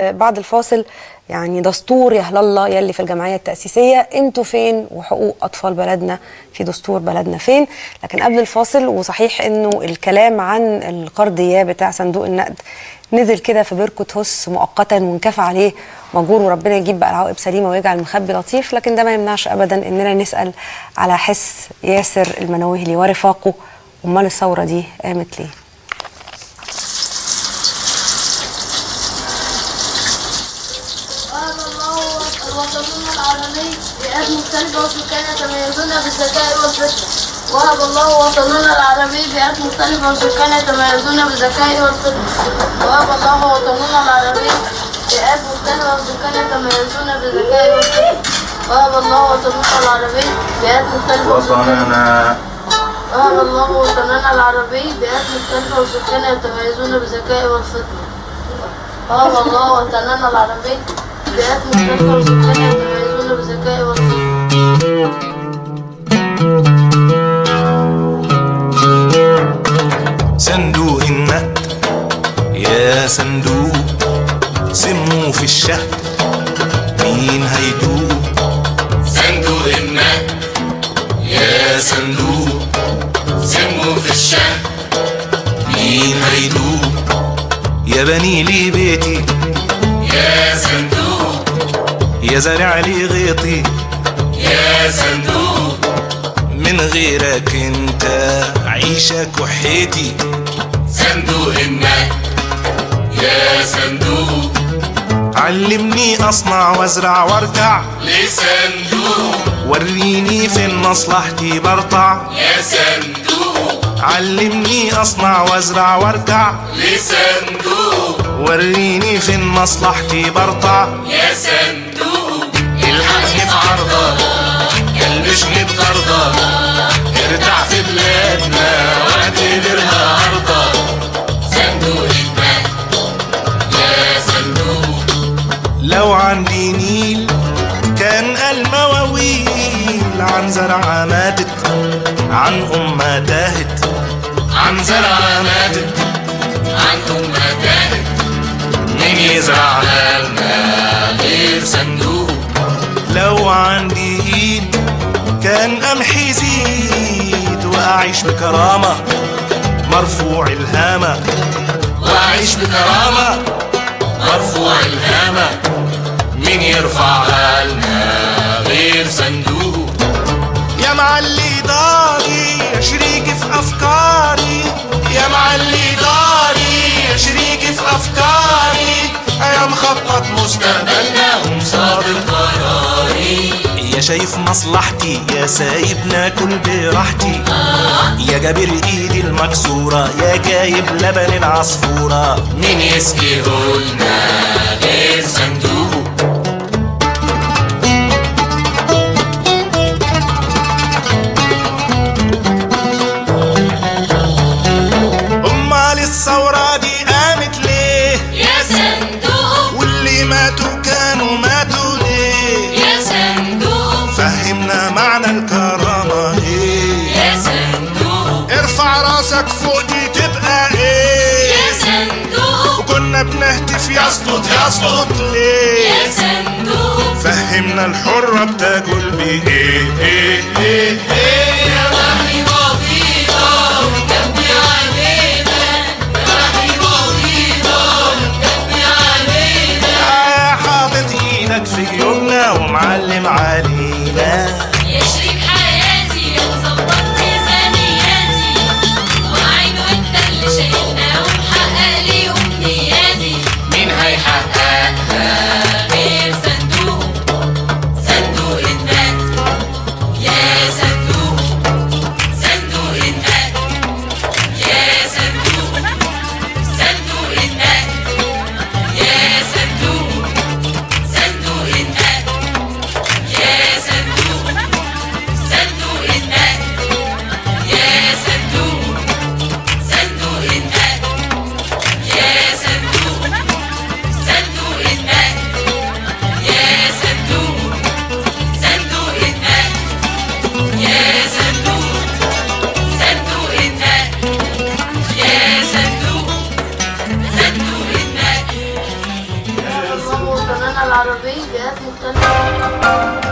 بعد الفاصل يعني دستور يا الله يلي في الجمعية التأسيسية انتوا فين وحقوق أطفال بلدنا في دستور بلدنا فين. لكن قبل الفاصل وصحيح انه الكلام عن القرضية بتاع صندوق النقد نزل كده في بركة هس مؤقتا وانكفى عليه مجهور وربنا يجيب بقى العواقب سليمة ويجعل المخبي لطيف، لكن ده ما يمنعش أبدا اننا نسأل على حس ياسر المنوهلي ورفاقه. امال الثورة دي قامت ليه؟ وطننا العربي بيئات مختلفة وسكان يتميزون بالذكاء والفطنة. وهب الله وطننا العربي بيئات مختلفة وسكان يتميزون بالذكاء والفطنة. وهب الله وطننا العربي بيئات مختلفة وسكان يتميزون بالذكاء والفطنة. وهب الله وطننا العربي بيئات مختلفة وهب الله وطننا العربي بيئات مختلفة وسكان يتميزون بالذكاء والفطنة. وهب الله وطننا العربي بيئات مختلفة وسكان يتميزون بالذكاء والفطنة. صندوق النقد يا صندوق سموا في الشهد مين هيدوق؟ صندوق النقد يا صندوق سموا في الشهد مين هيدوق؟ يا بني لي بيتي يا صندوق يا زارع لي غيطي يا صندوق من غيرك انت عيشك وحيتي. صندوق النقد يا صندوق علمني اصنع وازرع وارجع لصندوق وريني فين مصلحتي برطع يا صندوق علمني اصنع وازرع وارجع لصندوق وريني فين مصلحتي برطع يا صندوق الحقني في عرضك كلبشني بطردك ارتاح في بلادنا واعتبرها ارضك. صندوق النقد يا صندوق لو عندي نيل كان المواويل عن زرعة ماتت عن أمة تاهت عن زرعة ماتت عن أمة تاهت مين يزرع لنا غير صندوق. لو عندي ايد كان امحي زيد واعيش بكرامة مرفوع الهامة وأعيش بكرامة مرفوع الهامة مين يرفع لنا غير صندوق. يا معلي داري يا شريكي في افكاري يا معلي داري يا شريكي في أفكاري يا مخطط مستقبلنا ومصادر قراري يا شايف مصلحتي يا سايب ناكل براحتي يا جابر ايدي المكسورة يا جايب لبن العصفورة مين يسقيهولنا غير صندوق. امال الثورة دي قامت ليه؟ يا صندوق واللي ماتوا كانوا ماتوا ليه؟ يا صندوق فهمنا معنى الكرامة ايه؟ يا صندوق ارفع راسك فوق دي تبقى ايه؟ يا صندوق وكنا بنهتف يسقط يسقط ليه؟ يا صندوق فهمنا الحرة بتاكل بايه؟ ايه ايه ايه يا وحي بسيطة كبي علينا يا وحي بسيطة كبي علينا يا حاطط ايدك في جيوبنا ومعلم علينا يا شريك حياتي يا مظبط ميزانياتي وعينه انت اللي شايلنا ومحقق لي امنياتي مين هيحققها غير صندوق. صندوق النقد يا صندوق صندوق النقد يا صندوق صندوق النقد يا صندوق صندوق النقد يا صندوق صندوق النقد يا صندوق صندوق النقد يا صندوق صندوق النقد العربي بيئات مختلفة.